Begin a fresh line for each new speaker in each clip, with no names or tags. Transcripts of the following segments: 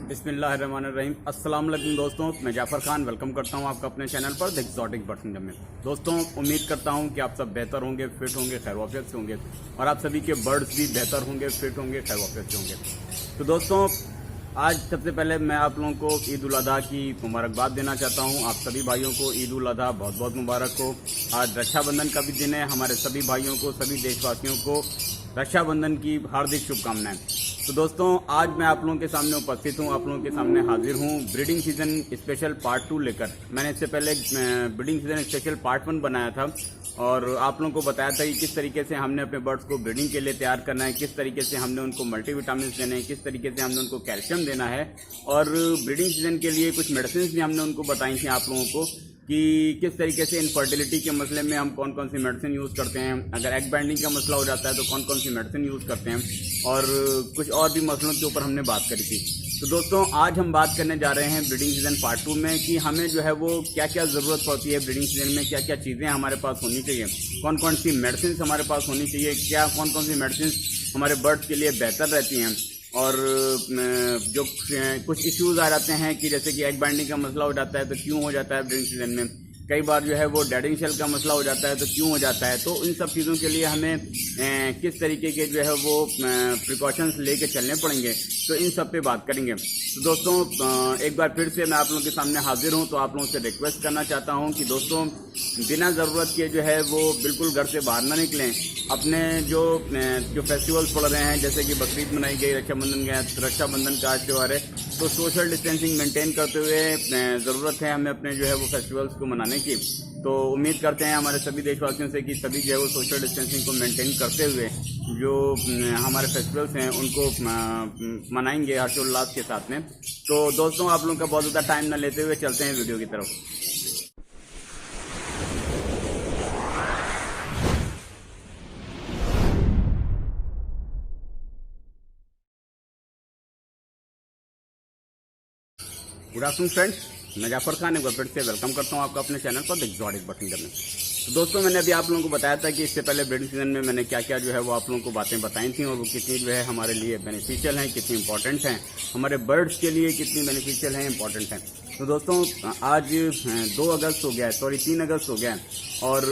बिस्मिल्लाहिर्रहमानिर्रहीम। अस्सलाम वालेकुम दोस्तों, मैं जाफर खान वेलकम करता हूं आपका अपने चैनल पर द एक्सोटिक बर्ड्स इंडिया में। दोस्तों उम्मीद करता हूं कि आप सब बेहतर होंगे, फिट होंगे, खैर-ओ-आफियत से होंगे और आप सभी के बर्ड्स भी बेहतर होंगे, फिट होंगे, खैर-ओ-आफियत से होंगे। तो दोस्तों आज सबसे पहले मैं आप लोगों को ईद उल अज़हा की मुबारकबाद देना चाहता हूं। आप सभी भाइयों को ईद उल अज़हा बहुत बहुत मुबारक हो। आज रक्षाबंधन का भी दिन है। हमारे सभी भाइयों को, सभी देशवासियों को रक्षाबंधन की हार्दिक शुभकामनाएं। तो दोस्तों आज मैं आप लोगों के सामने उपस्थित हूं, आप लोगों के सामने हाजिर हूं ब्रीडिंग सीजन स्पेशल पार्ट 2 लेकर। मैंने इससे पहले ब्रीडिंग सीजन स्पेशल पार्ट 1 बनाया था और आप लोगों को बताया था कि किस तरीके से हमने अपने बर्ड्स को ब्रीडिंग के लिए तैयार करना है, किस तरीके से हमने उनको मल्टीविटामिन देने हैं, किस तरीके से हमने उनको कैल्शियम देना है और ब्रीडिंग सीजन के लिए कुछ मेडिसिन भी हमने उनको बताई थी आप लोगों को कि किस तरीके से इनफर्टिलिटी के मसले में हम कौन कौन सी मेडिसिन यूज़ करते हैं, अगर एग बाइंडिंग का मसला हो जाता है तो कौन कौन सी मेडिसिन यूज़ करते हैं और कुछ और भी मसलों के ऊपर हमने बात करी थी। तो दोस्तों आज हम बात करने जा रहे हैं ब्रीडिंग सीजन पार्ट 2 में कि हमें जो है वो क्या क्या ज़रूरत पड़ती है ब्रीडिंग सीजन में, क्या क्या चीज़ें हमारे पास होनी चाहिए, कौन कौन सी मेडिसिन हमारे पास होनी चाहिए, क्या कौन कौन सी मेडिसिन हमारे बर्ड्स के लिए बेहतर रहती हैं और जो कुछ इश्यूज आ जाते हैं कि जैसे कि एग बाइंडिंग का मसला हो जाता है तो क्यों हो जाता है ब्रीडिंग सीजन में, कई बार जो है वो डेडिंग शेल का मसला हो जाता है तो क्यों हो जाता है। तो इन सब चीज़ों के लिए हमें किस तरीके के जो है वो प्रिकॉशंस लेके चलने पड़ेंगे, तो इन सब पे बात करेंगे। तो दोस्तों एक बार फिर से मैं आप लोगों के सामने हाजिर हूं, तो आप लोगों से रिक्वेस्ट करना चाहता हूं कि दोस्तों बिना ज़रूरत के जो है वो बिल्कुल घर से बाहर ना निकलें। अपने जो फेस्टिवल्स पड़ रहे हैं जैसे कि बकरीद मनाई गई, रक्षाबंधन का आज त्यौहार है, तो सोशल डिस्टेंसिंग मेंटेन करते हुए ज़रूरत है हमें अपने जो है वो फेस्टिवल्स को मनाने की। तो उम्मीद करते हैं हमारे सभी देशवासियों से कि सभी जो है वो सोशल डिस्टेंसिंग को मेंटेन करते हुए जो हमारे फेस्टिवल्स हैं उनको मनाएंगे हर्षोल्लास के साथ में। तो दोस्तों आप लोगों का बहुत ज़्यादा टाइम न लेते हुए चलते हैं वीडियो की तरफ। गुड आफ्टरनून फ्रेंड्स, मैं जाफर खान एक बार फिर से वेलकम करता हूं आपका अपने चैनल पर द एक्सोटिक बर्ड्स इंडिया में। तो दोस्तों मैंने अभी आप लोगों को बताया था कि इससे पहले ब्रीडिंग सीजन में मैंने क्या क्या जो है वो आप लोगों को बातें बताई थी और वो कितनी जो है हमारे लिए बेनिफिशियल हैं, कितनी इंपॉर्टेंट हैं, हमारे बर्ड्स के लिए कितनी बेनिफिशियल हैं, इंपॉर्टेंट हैं। तो दोस्तों आज 2 अगस्त हो गया है, सॉरी 3 अगस्त हो गया है और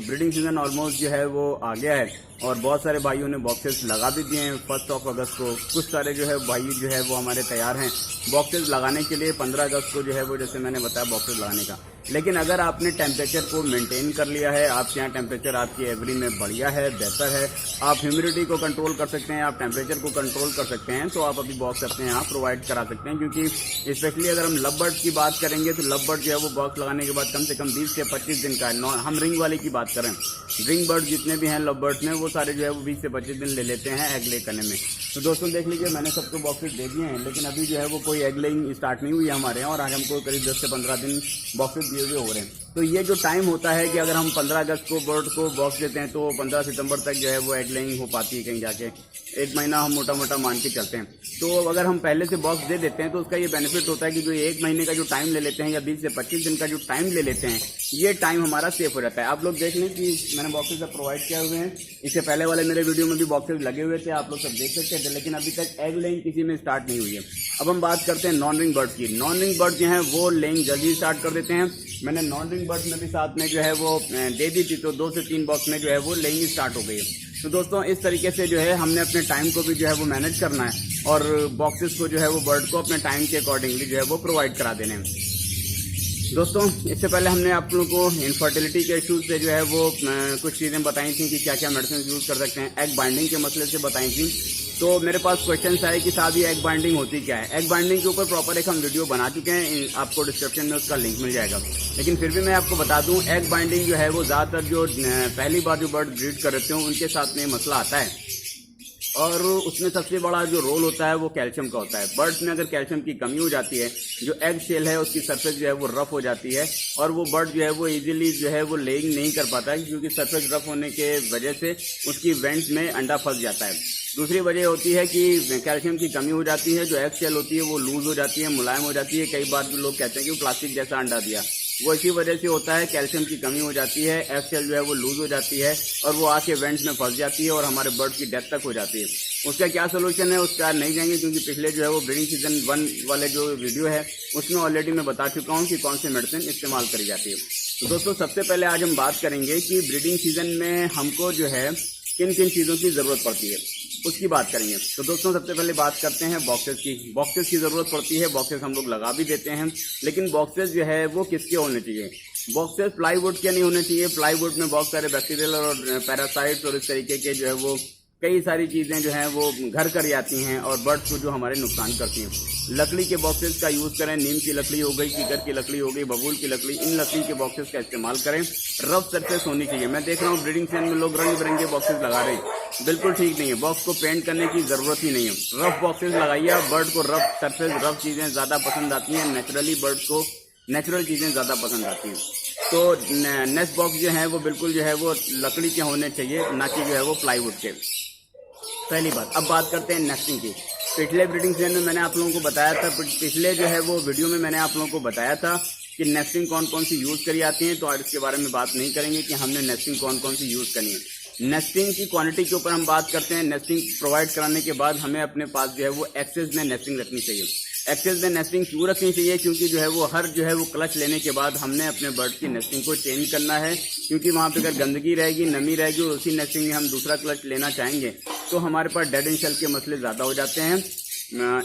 ब्रीडिंग सीजन ऑलमोस्ट जो है वो आ गया है और बहुत सारे भाइयों ने बॉक्सेस लगा भी दिए हैं 1 अगस्त को। कुछ सारे जो है भाई जो है वो हमारे तैयार हैं बॉक्सेस लगाने के लिए 15 अगस्त को जो है वो जैसे मैंने बताया बॉक्सेस लगाने का। लेकिन अगर आपने टेम्परेचर को मेंटेन कर लिया है, आपके यहाँ टेम्परेचर आपकी एवरी में बढ़िया है, बेहतर है, आप ह्यूमिडिटी को कंट्रोल कर सकते हैं, आप टेम्परेचर को कंट्रोल कर सकते हैं, तो आप अभी बॉक्स अपने यहाँ प्रोवाइड करा सकते हैं। क्योंकि स्पेशली अगर हम लव बर्ड्स की बात करेंगे तो लव बर्ड जो है वो बॉक्स लगाने के बाद कम से कम 20 से 25 दिन का है। हम रिंग वाले की बात करें, रिंग बर्ड जितने भी हैं लव बर्ड्स में वो सारे जो है वो 20 से 25 दिन ले लेते हैं एग ले करने में। तो दोस्तों देख लीजिए मैंने सबको बॉक्सेस दे दिए हैं, लेकिन अभी जो है वो कोई एग लेइंग स्टार्ट नहीं हुई है हमारे यहाँ और आज हमको करीब 10 से 15 दिन बॉक्सेस दिए हुए हो रहे हैं। तो ये जो टाइम होता है कि अगर हम 15 अगस्त को बर्ड को बॉक्स देते हैं तो 15 सितंबर तक जो है वो एग लेइंग हो पाती है कहीं जाके, 1 महीना हम मोटा मोटा मान के चलते हैं। तो अगर हम पहले से बॉक्स दे देते हैं तो उसका ये बेनिफिट होता है कि जो 1 महीने का जो टाइम ले लेते हैं या 20 से 25 दिन का जो टाइम ले लेते हैं, ये टाइम हमारा सेफ हो जाता है। आप लोग देख लें कि मैंने बॉक्सेस सब प्रोवाइड किए हुए हैं, इससे पहले वाले मेरे वीडियो में भी बॉक्सेस लगे हुए थे, आप लोग सब देख सकते थे, लेकिन अभी तक एग लेइंग किसी में स्टार्ट नहीं हुई है। अब हम बात करते हैं नॉन रिंग बर्ड्स की। नॉन रिंग बर्ड जो हैं वो लेइंग जल्दी स्टार्ट कर देते हैं। मैंने नॉन रिंग बर्ड्स में भी साथ में जो है वो दे दी थी, तो 2 से 3 बॉक्स में जो है वो लेइंग स्टार्ट हो गई है। तो दोस्तों इस तरीके से जो है हमने अपने टाइम को भी जो है वो मैनेज करना है और बॉक्सेस को जो है वो बर्ड को अपने टाइम के अकॉर्डिंगली जो है वो प्रोवाइड करा देने हैं। दोस्तों इससे पहले हमने आप लोगों को इनफर्टिलिटी के इश्यूज से जो है वो कुछ चीज़ें बताई थी कि क्या क्या मेडिसिन यूज़ कर सकते हैं, एग बाइंडिंग के मसले से बताई थी। तो मेरे पास क्वेश्चन आए कि साहब ये एग बाइंडिंग होती क्या है। एग बाइंडिंग के ऊपर प्रॉपर एक हम वीडियो बना चुके हैं, आपको डिस्क्रिप्शन में उसका लिंक मिल जाएगा। लेकिन फिर भी मैं आपको बता दूं एग बाइंडिंग जो है वो ज़्यादातर जो पहली बार जो बर्ड ब्रीड कर रहे हैं उनके साथ में मसला आता है और उसमें सबसे बड़ा जो रोल होता है वो कैल्शियम का होता है। बर्ड्स में अगर कैल्शियम की कमी हो जाती है, जो एग शेल है उसकी सरफेस जो है वो रफ हो जाती है और वो बर्ड जो है वो इजीली जो है वो लेइंग नहीं कर पाता है, क्योंकि सरफेस रफ होने के वजह से उसकी वेंट में अंडा फंस जाता है। दूसरी वजह होती है कि कैल्शियम की कमी हो जाती है, जो एग शेल होती है वो लूज हो जाती है, मुलायम हो जाती है। कई बार जो लोग कहते हैं कि प्लास्टिक जैसा अंडा दिया, वो इसी वजह से होता है, कैल्शियम की कमी हो जाती है, एग शेल जो है वो लूज हो जाती है और वो आके वेंट्स में फंस जाती है और हमारे बर्ड की डेथ तक हो जाती है। उसका क्या सोल्यूशन है उसका नहीं जाएंगे, क्योंकि पिछले जो है वो ब्रीडिंग सीजन 1 वाले जो वीडियो है उसमें ऑलरेडी मैं बता चुका हूँ कि कौन सी मेडिसिन इस्तेमाल करी जाती है। तो दोस्तों सबसे पहले आज हम बात करेंगे कि ब्रीडिंग सीजन में हमको जो है किन किन चीज़ों की ज़रूरत पड़ती है उसकी बात करेंगे। तो दोस्तों सबसे पहले बात करते हैं बॉक्सेस की। बॉक्सेस की ज़रूरत पड़ती है, बॉक्सेस हम लोग लगा भी देते हैं, लेकिन बॉक्सेस जो है वो किसके होने चाहिए? बॉक्सेस प्लाईवुड के नहीं होने चाहिए। प्लाईवुड में बहुत सारे बैक्टीरियल और पैरासाइट्स और इस तरीके के जो है वो कई सारी चीज़ें जो हैं वो घर कर जाती हैं और बर्ड्स को जो हमारे नुकसान करती हैं। लकड़ी के बॉक्सेस का यूज़ करें, नीम की लकड़ी हो गई, कीकर की लकड़ी हो गई, बबूल की लकड़ी, इन लकड़ी के बॉक्सेस का इस्तेमाल करें। रफ सरफेस होनी चाहिए। मैं देख रहा हूँ ब्रीडिंग सीजन में लोग रंग बिरंगे बॉक्सेस लगा रहे हैं, बिल्कुल ठीक नहीं है। बॉक्स को पेंट करने की ज़रूरत ही नहीं है। रफ बॉक्सेस लगाइए। बर्ड को रफ सरफेस, रफ चीज़ें ज़्यादा पसंद आती हैं। नेचुरली बर्ड को नेचुरल चीज़ें ज़्यादा पसंद आती हैं। तो नेस्ट बॉक्स जो है वो बिल्कुल जो है वो लकड़ी के होने चाहिए, ना कि जो है वो प्लाईवुड के। पहली बात। अब बात करते हैं नेस्टिंग की। पिछले ब्रीडिंग सीजन में मैंने आप लोगों को बताया था, पिछले जो है वो वीडियो में मैंने आप लोगों को बताया था कि नेस्टिंग कौन कौन सी यूज़ करी जाती है। तो आज इसके बारे में बात नहीं करेंगे कि हमने नेस्टिंग कौन कौन सी यूज़ करनी है। नेस्टिंग की क्वांटिटी के ऊपर हम बात करते हैं। नेस्टिंग प्रोवाइड कराने के बाद हमें अपने पास जो है वो एक्सेस में नेस्टिंग रखनी चाहिए। एक्सेस में नेस्टिंग क्यों रखनी चाहिए? क्योंकि जो है वो हर जो है वो क्लच लेने के बाद हमने अपने बर्ड की नेस्टिंग को चेंज करना है, क्योंकि वहाँ पे अगर गंदगी रहेगी, नमी रहेगी और उसी नेस्टिंग में हम दूसरा क्लच लेना चाहेंगे तो हमारे पास डेड एंड शेल के मसले ज़्यादा हो जाते हैं।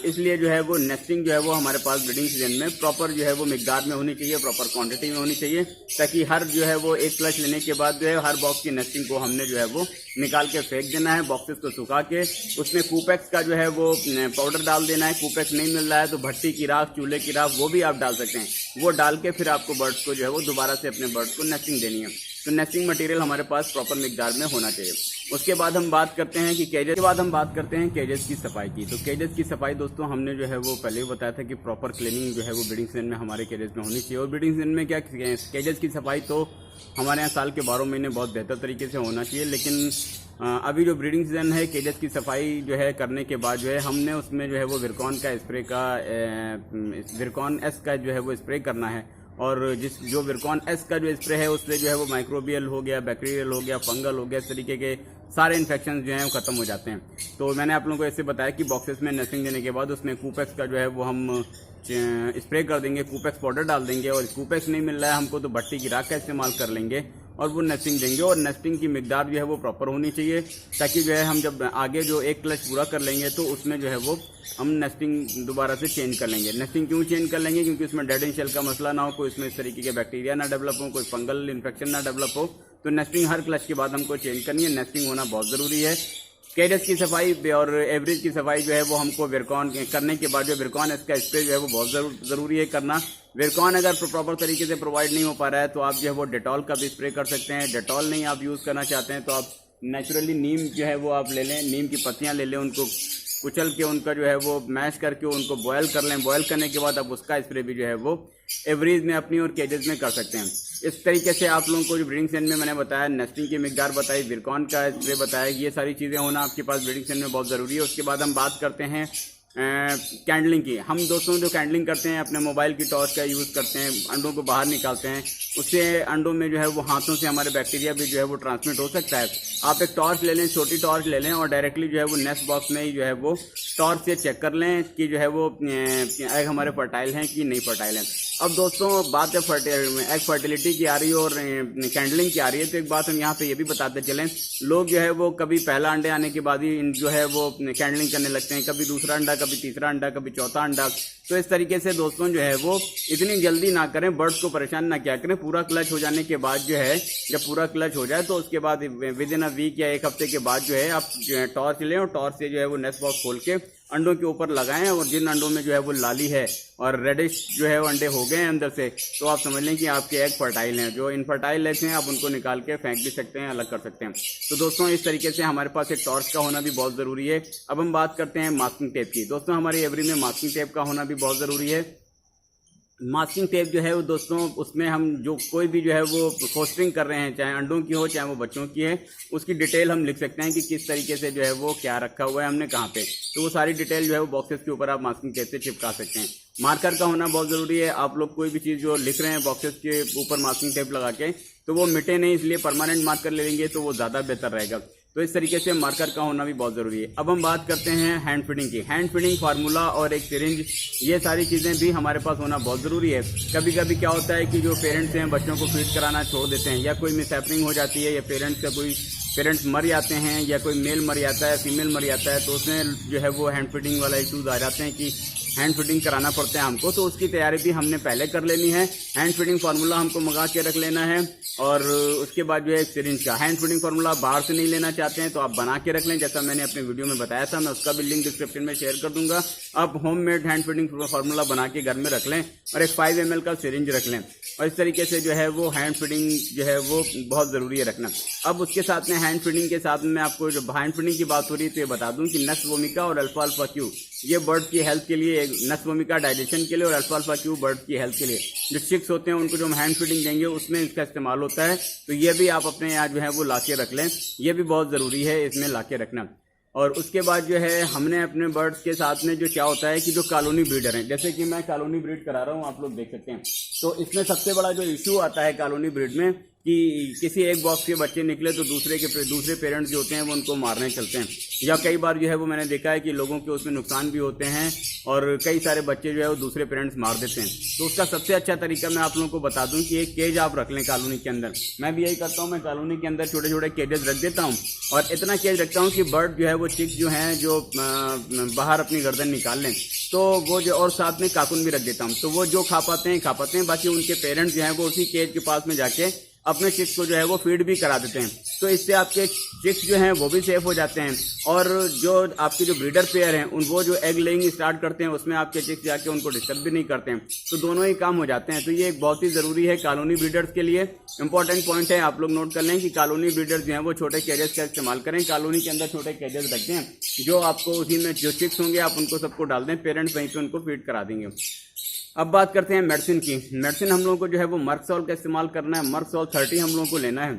इसलिए जो है वो नेस्टिंग जो है वो हमारे पास ब्रीडिंग सीजन में प्रॉपर जो है वो मिकदार में होनी चाहिए, प्रॉपर क्वांटिटी में होनी चाहिए, ताकि हर जो है वो एक क्लच लेने के बाद जो है हर बॉक्स की नेस्टिंग को हमने जो है वो निकाल के फेंक देना है। बॉक्सेस को सुखा के उसमें कूपेक्स का जो है वो पाउडर डाल देना है। कूपेक्स नहीं मिल रहा है तो भट्टी की राख, चूल्हे की राख, वो भी आप डाल सकते हैं। वो डाल के फिर आपको बर्ड्स को जो है वो दोबारा से अपने बर्ड्स को नेस्टिंग देनी है। तो नेस्टिंग मटेरियल हमारे पास प्रॉपर मिकदार में होना चाहिए। उसके बाद हम बात करते हैं कि केजेस के बाद हम बात करते हैं केजेस की सफाई की। तो केजेस की सफाई दोस्तों हमने जो है वो पहले ही बताया था कि प्रॉपर क्लीनिंग जो है वो ब्रीडिंग सीजन में हमारे केजेस में होनी चाहिए। और ब्रीडिंग सीजन में क्या केजेस की सफाई तो हमारे यहाँ साल के 12 महीने बहुत बेहतर तरीके से होना चाहिए, लेकिन अभी जो ब्रीडिंग सीजन है केजेस की सफाई जो है करने के बाद जो है हमने उसमें जो है वो विरकॉन का स्प्रे का विरकॉन एस का जो है वो स्प्रे करना है। और जो विरकॉन एस का जो स्प्रे है उससे जो है वो माइक्रोबियल हो गया, बैक्टीरियल हो गया, फंगल हो गया, इस तरीके के सारे इन्फेक्शन जो हैं वो खत्म हो जाते हैं। तो मैंने आप लोगों को ऐसे बताया कि बॉक्सेस में नेस्टिंग देने के बाद उसमें कूपेक्स का जो है वो हम स्प्रे कर देंगे, कूपेक्स पाउडर डाल देंगे। और कूपेक्स नहीं मिल रहा है हमको तो भट्टी की राख का इस्तेमाल कर लेंगे और वो नेस्टिंग देंगे। और नेस्टिंग की मिकदार जो है वो प्रॉपर होनी चाहिए, ताकि जो है हम जब आगे जो एक क्लच पूरा कर लेंगे तो उसमें जो है वो हम नेस्टिंग दोबारा से चेंज कर लेंगे। नेस्टिंग क्यों चेंज कर लेंगे? क्योंकि उसमें डेड एंड शेल का मसला ना हो, कोई इसमें इस तरीके के बैक्टीरिया ना डेवलप हो, कोई फंगल इन्फेक्शन ना डेवलप हो। तो नेस्टिंग हर क्लच के बाद हमको चेंज करनी है। नेस्टिंग होना बहुत ज़रूरी है। केजेस की सफाई और एवरेज की सफाई जो है वो हमको विरकॉन करने के बाद जो विरकॉन इसका स्प्रे जो है वो बहुत ज़रूरी है करना। विरकॉन अगर प्रॉपर तरीके से प्रोवाइड नहीं हो पा रहा है तो आप जो है वो डेटॉल का भी स्प्रे कर सकते हैं। डेटॉल नहीं आप यूज़ करना चाहते हैं तो आप नेचुरली नीम जो है वो आप ले लें, नीम की पत्तियाँ ले लें, उनको कुचल के उनका जो है वो मैश करके उनको बॉयल कर लें। बॉयल करने के बाद आप उसका स्प्रे भी जो है वो एवरेज में अपनी और केजेस में कर सकते हैं। इस तरीके से आप लोगों को जो ब्रीडिंग सीजन में मैंने बताया, नेस्टिंग की मिकदार बताई, विरकॉन का स्प्रे बताया, ये सारी चीज़ें होना आपके पास ब्रीडिंग सीजन में बहुत ज़रूरी है। उसके बाद हम बात करते हैं कैंडलिंग की। हम दोस्तों जो कैंडलिंग करते हैं अपने मोबाइल की टॉर्च का यूज़ करते हैं, अंडों को बाहर निकालते हैं, उससे अंडों में जो है वो हाथों से हमारे बैक्टीरिया भी जो है वो ट्रांसमिट हो सकता है। आप एक टॉर्च ले लें, छोटी टॉर्च ले लें और डायरेक्टली जो है वो नेस्ट बॉक्स में ही जो है वो टॉर्च से चेक कर लें कि जो है वो एग हमारे फर्टाइल हैं कि नहीं फर्टाइल हैं। अब दोस्तों बात है एग फर्टिलिटी की आ रही है और कैंडलिंग की आ रही है, तो एक बात हम यहाँ पे ये भी बताते चलें, लोग जो है वो कभी पहला अंडे आने के बाद ही जो है वो कैंडलिंग करने लगते हैं, कभी दूसरा अंडा, कभी तीसरा अंडा, कभी चौथा अंडा। तो इस तरीके से दोस्तों जो है वो इतनी जल्दी ना करें, बर्ड्स को परेशान ना किया करें। पूरा क्लच हो जाने के बाद जो है, जब पूरा क्लच हो जाए तो उसके बाद विद इन अ वीक या एक हफ्ते के बाद जो है आप टॉर्च लें और टॉर्च से जो है वो नेस्ट बॉक्स खोल के अंडों के ऊपर लगाएं। और जिन अंडों में जो है वो लाली है और रेडिश जो है वो अंडे हो गए हैं अंदर से, तो आप समझ लें कि आपके एग फर्टाइल हैं। जो इनफर्टाइल एग्स हैं आप उनको निकाल के फेंक भी सकते हैं, अलग कर सकते हैं। तो दोस्तों इस तरीके से हमारे पास एक टॉर्च का होना भी बहुत ज़रूरी है। अब हम बात करते हैं मास्किंग टेप की। दोस्तों हमारी एवरी में मास्किंग टेप का होना भी बहुत ज़रूरी है। मास्किंग टेप जो है वो दोस्तों उसमें हम जो कोई भी जो है वो फोस्टरिंग कर रहे हैं, चाहे अंडों की हो चाहे वो बच्चों की है, उसकी डिटेल हम लिख सकते हैं कि किस तरीके से जो है वो क्या रखा हुआ है हमने कहाँ पे। तो वो सारी डिटेल जो है वो बॉक्सेस के ऊपर आप मास्किंग टेप से चिपका सकते हैं। मार्कर का होना बहुत ज़रूरी है। आप लोग कोई भी चीज़ जो लिख रहे हैं बॉक्सेस के ऊपर मास्किंग टेप लगा के, तो वो मिटे नहीं, इसलिए परमानेंट मार्कर ले लेंगे तो वो ज़्यादा बेहतर रहेगा। तो तो इस तरीके से मार्कर का होना भी बहुत ज़रूरी है। अब हम बात करते हैं हैंड फीडिंग की। हैंड फीडिंग फार्मूला और एक सिरिंज, ये सारी चीज़ें भी हमारे पास होना बहुत ज़रूरी है। कभी कभी क्या होता है कि जो पेरेंट्स हैं बच्चों को फीड कराना छोड़ देते हैं, या कोई मिसहैपनिंग हो जाती है, या पेरेंट्स मर जाते हैं, या कोई मेल मर जाता है, फीमेल मर जाता है, तो उसमें जो है वो हैंड फीडिंग वाला इशूज़ आ जाते हैं कि हैंड फीडिंग कराना पड़ता है हमको। तो उसकी तैयारी भी हमने पहले कर लेनी है। हैंड फीडिंग फार्मूला हमको मंगा के रख लेना है, और उसके बाद जो है सिरिंज का हैंड फीडिंग फार्मूला बाहर से नहीं लेना चाहते हैं तो आप बना के रख लें, जैसा मैंने अपने वीडियो में बताया था। मैं उसका भी लिंक डिस्क्रिप्शन में शेयर कर दूंगा। आप होममेड हैंड फीडिंग फार्मूला बना के घर में रख लें, और एक 5 ml का सिरिंज रख लें, और इस तरीके से जो है वो हैंड फीडिंग जो है वो बहुत ज़रूरी है रखना। अब उसके साथ में हैंड फीडिंग के साथ में आपको जो हैंड फीडिंग की बात हो रही है तो ये बता दूं कि नस वोमिका और अल्फा अल्फा क्यू, ये बर्ड की हेल्थ के लिए, नस वोमिका डाइजेशन के लिए और अल्फा अल्फा क्यू बर्ड की हेल्थ के लिए, जो चिक्स होते हैं उनको जो हम हैंड फीडिंग देंगे उसमें इसका इस्तेमाल होता है। तो ये भी आप अपने यहाँ जो है वो ला के रख लें, ये भी बहुत ज़रूरी है इसमें ला के रखना। और उसके बाद जो है हमने अपने बर्ड्स के साथ में जो क्या होता है कि जो कॉलोनी ब्रीडर हैं, जैसे कि मैं कॉलोनी ब्रीड करा रहा हूँ, आप लोग देख सकते हैं। तो इसमें सबसे बड़ा जो इशू आता है कॉलोनी ब्रीड में कि किसी एक बॉक्स के बच्चे निकले तो दूसरे पेरेंट्स जो होते हैं वो उनको मारने चलते हैं, या कई बार जो है वो मैंने देखा है कि लोगों के उसमें नुकसान भी होते हैं, और कई सारे बच्चे जो है वो दूसरे पेरेंट्स मार देते हैं। तो उसका सबसे अच्छा तरीका मैं आप लोगों को बता दूं कि एक केज आप रख लें कॉलोनी के अंदर। मैं भी यही करता हूं, मैं कॉलोनी के अंदर छोटे छोटे केजेस रख देता हूं, और इतना केज रखता हूं कि बर्ड जो है वो चिक जो हैं जो बाहर अपनी गर्दन निकाल लें, तो वो जो, और साथ में काकुन भी रख देता हूं, तो वो जो खा पाते हैं, बाकी उनके पेरेंट्स जो हैं वो उसी केज के पास में जाके अपने चिक्स को जो है वो फीड भी करा देते हैं। तो इससे आपके चिक्स जो हैं वो भी सेफ हो जाते हैं, और जो आपके जो ब्रीडर पेयर हैं वो जो एग लेइंग स्टार्ट करते हैं उसमें आपके चिक्स जाके उनको डिस्टर्ब भी नहीं करते हैं, तो दोनों ही काम हो जाते हैं। तो ये एक बहुत ही ज़रूरी है कॉलोनी ब्रीडर्स के लिए। इंपॉर्टेंट पॉइंट है, आप लोग नोट कर लें कि कॉलोनी ब्रीडर्स जो हैं वो छोटे केजेस का इस्तेमाल करें, कॉलोनी के अंदर छोटे केजेस रखते हैं, जो आपको उसी में जो चिक्स होंगे आप उनको सबको डाल दें, पेरेंट्स वहीं पर उनको फीड करा देंगे। अब बात करते हैं मेडिसिन की। मेडिसिन हम लोगों को जो है वो मर्कसॉल का इस्तेमाल करना है। मर्कसॉल 30 हम लोगों को लेना है।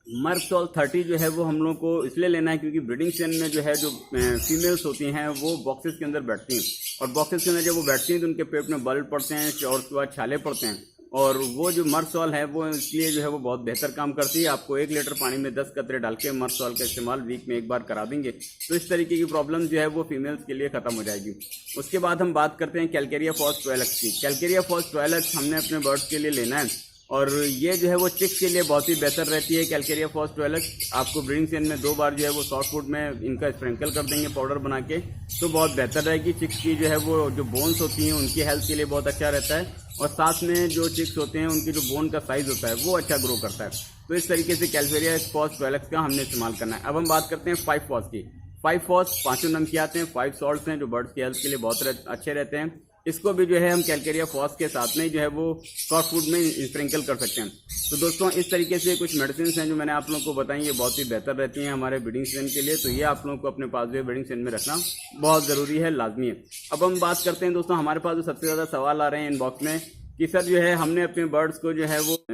मर्कसॉल 30 जो है वो हम लोगों को इसलिए लेना है क्योंकि ब्रीडिंग सीजन में जो है जो फीमेल्स होती हैं वो बॉक्सेस के अंदर बैठती हैं, और बॉक्सेस के अंदर जब वो बैठती हैं तो उनके पेट में बल्ब पड़ते हैं और उसके बाद छाले पड़ते हैं, और वो जो मर्कसॉल है वो इसलिए जो है वो बहुत बेहतर काम करती है। आपको 1 लीटर पानी में 10 कतरे डाल के मर्कसॉल का इस्तेमाल वीक में एक बार करा देंगे तो इस तरीके की प्रॉब्लम जो है वो फीमेल्स के लिए खत्म हो जाएगी। उसके बाद हम बात करते हैं कैलकेरिया फॉस 12X की। कैलकेरिया फॉस 12X हमने अपने बर्ड्स के लिए लेना है, और ये जो है वो चिक्स के लिए बहुत ही बेहतर रहती है। कैलकेरिया फॉस 12X आपको ब्रीडिंग सीजन में 2 बार जो है वो सॉफ्ट फूड में इनका स्प्रिंकल कर देंगे पाउडर बना के, तो बहुत बेहतर रहेगी। चिक्स की जो है वो जो बोन्स होती हैं उनकी हेल्थ के लिए बहुत अच्छा रहता है, और साथ में जो चिक्स होते हैं उनकी जो बोन का साइज होता है वो अच्छा ग्रो करता है। तो इस तरीके से कैलकेरिया फॉस 12X का हमने इस्तेमाल करना है। अब हम बात करते हैं 5 फॉस की। 5 फॉस 5 नम के आते हैं, 5 सॉल्ट्स हैं जो बर्ड्स की हेल्थ के लिए बहुत अच्छे रहते हैं। इसको भी जो है हम कैलकेरिया फॉस के साथ में जो है वो सॉफ्ट फूड में स्प्रिंकल कर सकते हैं। तो दोस्तों इस तरीके से कुछ मेडिसिन हैं जो मैंने आप लोगों को बताई, ये बहुत ही बेहतर रहती हैं हमारे ब्रीडिंग सीजन के लिए। तो ये आप लोगों को अपने पास जो है ब्रीडिंग सीजन में रखना बहुत ज़रूरी है, लाजमी है। अब हम बात करते हैं दोस्तों, हमारे पास जो सबसे ज़्यादा सवाल आ रहे हैं इनबॉक्स में कि सर जो है हमने अपने बर्ड्स को जो है वो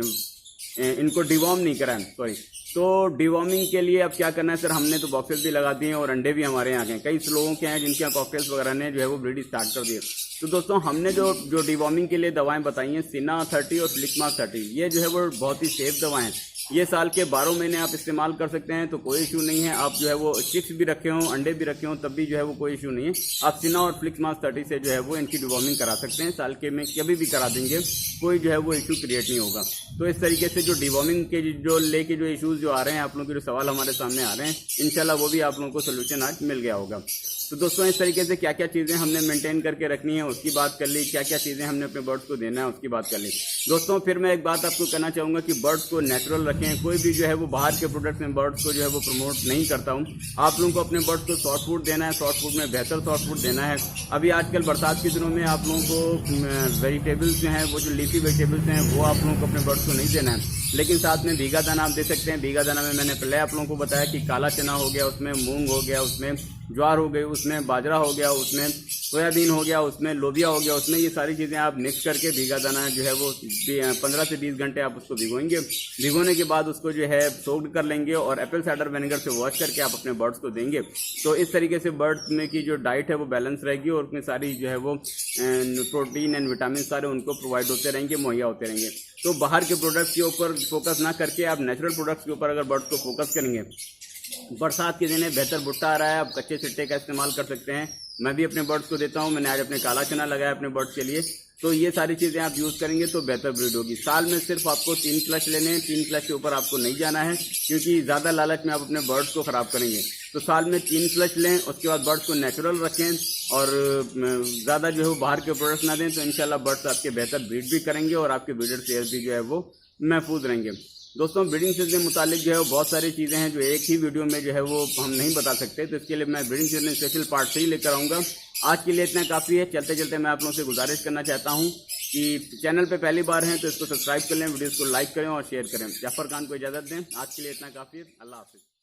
इनको डिवॉर्म नहीं करा है, सॉरी। तो डिवॉर्मिंग के लिए अब क्या करना है सर, हमने तो बॉक्सेस भी लगा दिए और अंडे भी हमारे यहाँ के कई लोगों के हैं जिनके यहाँ कॉकटेल्स वगैरह ने जो है वो ब्रीड स्टार्ट कर दिए। तो दोस्तों हमने जो डिवॉर्मिंग के लिए दवाएं बताई हैं, सिना 30 और फ्लिक्समार्क 30, ये जो है वो बहुत ही सेफ दवाएं हैं। ये साल के 12 महीने आप इस्तेमाल कर सकते हैं, तो कोई इशू नहीं है। आप जो है वो चिक्स भी रखे हों, अंडे भी रखे हों, तब भी जो है वो कोई इशू नहीं है। आप सिना और फ्लिक्समार्क 30 से जो है वो इनकी डिवॉर्मिंग करा सकते हैं, साल के में कभी भी करा देंगे, कोई जो है वो इशू क्रिएट नहीं होगा। तो इस तरीके से जो डिवॉर्मिंग के जो लेके जो इशूज़ जो आ रहे हैं, आप लोगों के जो सवाल हमारे सामने आ रहे हैं, इंशाल्लाह वो भी आप लोगों को सोल्यूशन आज मिल गया होगा। तो दोस्तों इस तरीके से क्या क्या चीज़ें हमने मेंटेन करके रखनी है उसकी बात कर ली, क्या क्या चीज़ें हमने अपने बर्ड्स को देना है उसकी बात कर ली। दोस्तों फिर मैं एक बात आपको कहना चाहूँगा कि बर्ड्स को नेचुरल रखें। कोई भी जो है वो बाहर के प्रोडक्ट्स में बर्ड्स को जो है वो प्रमोट नहीं करता हूँ। आप लोगों को अपने बर्ड्स को सॉफ्ट फूड देना है, सॉफ्ट फूड में बेहतर सॉफ्ट फूड देना है। अभी आजकल बरसात के दिनों में आप लोगों को वेजिटेबल्स जो हैं वो जो लीफी वेजिटेबल्स हैं वो आप लोगों को अपने बर्ड्स को नहीं देना है, लेकिन साथ में भीगा दाना आप दे सकते हैं। भीगा दाना में मैंने पहले आप लोगों को बताया कि काला चना हो गया, उसमें मूंग हो गया, उसमें ज्वार हो गई, उसमें बाजरा हो गया, उसमें सोयाबीन हो गया, उसमें लोबिया हो गया, उसमें ये सारी चीज़ें आप मिक्स करके भीगा दाना जो है वो 15 से 20 घंटे आप उसको भिगोएंगे। भिगोने के बाद उसको जो है सोक्ड कर लेंगे और एप्पल साइडर विनेगर से वॉश करके आप अपने बर्ड्स को देंगे। तो इस तरीके से बर्ड्स में की जो डाइट है वो बैलेंस रहेगी और उसमें सारी जो है वो प्रोटीन एंड विटामिन सारे उनको प्रोवाइड होते रहेंगे, मुहैया होते रहेंगे। तो बाहर के प्रोडक्ट्स के ऊपर फोकस ना करके आप नेचुरल प्रोडक्ट्स के ऊपर अगर बर्ड्स को फोकस करेंगे बरसात के दिन है, बेहतर भुट्टा आ रहा है, आप कच्चे चिट्टे का इस्तेमाल कर सकते हैं। मैं भी अपने बर्ड्स को देता हूं, मैंने आज अपने काला चना लगाया अपने बर्ड्स के लिए। तो ये सारी चीज़ें आप यूज़ करेंगे तो बेहतर ब्रीड होगी। साल में सिर्फ आपको 3 फ्लश लेने हैं, 3 फ्लश के ऊपर आपको नहीं जाना है, क्योंकि ज़्यादा लालच में आप अपने बर्ड्स को ख़राब करेंगे। तो साल में 3 फ्लश लें, उसके बाद बर्ड्स को नेचुरल रखें और ज़्यादा जो है वो बाहर के प्रोडक्ट्स ना दें, तो इंशाल्लाह बर्ड्स आपके बेहतर ब्रीड भी करेंगे और आपके ब्रीडर सेहत भी जो है वो महफूज रहेंगे। दोस्तों, ब्रीडिंग सीजन के मुतालिक जो है वो बहुत सारी चीज़ें हैं जो एक ही वीडियो में जो है वो हम नहीं बता सकते, तो इसके लिए मैं ब्रीडिंग सीजन स्पेशल पार्ट 3 लेकर आऊँगा। आज के लिए इतना काफ़ी है। चलते चलते मैं आप लोगों से गुजारिश करना चाहता हूँ कि चैनल पे पहली बार हैं तो इसको सब्सक्राइब कर लें, वीडियोज़ को लाइक करें और शेयर करें। जाफर खान को इजाज़त दें। आज के लिए इतना काफ़ी है। अल्लाह हाफिज़।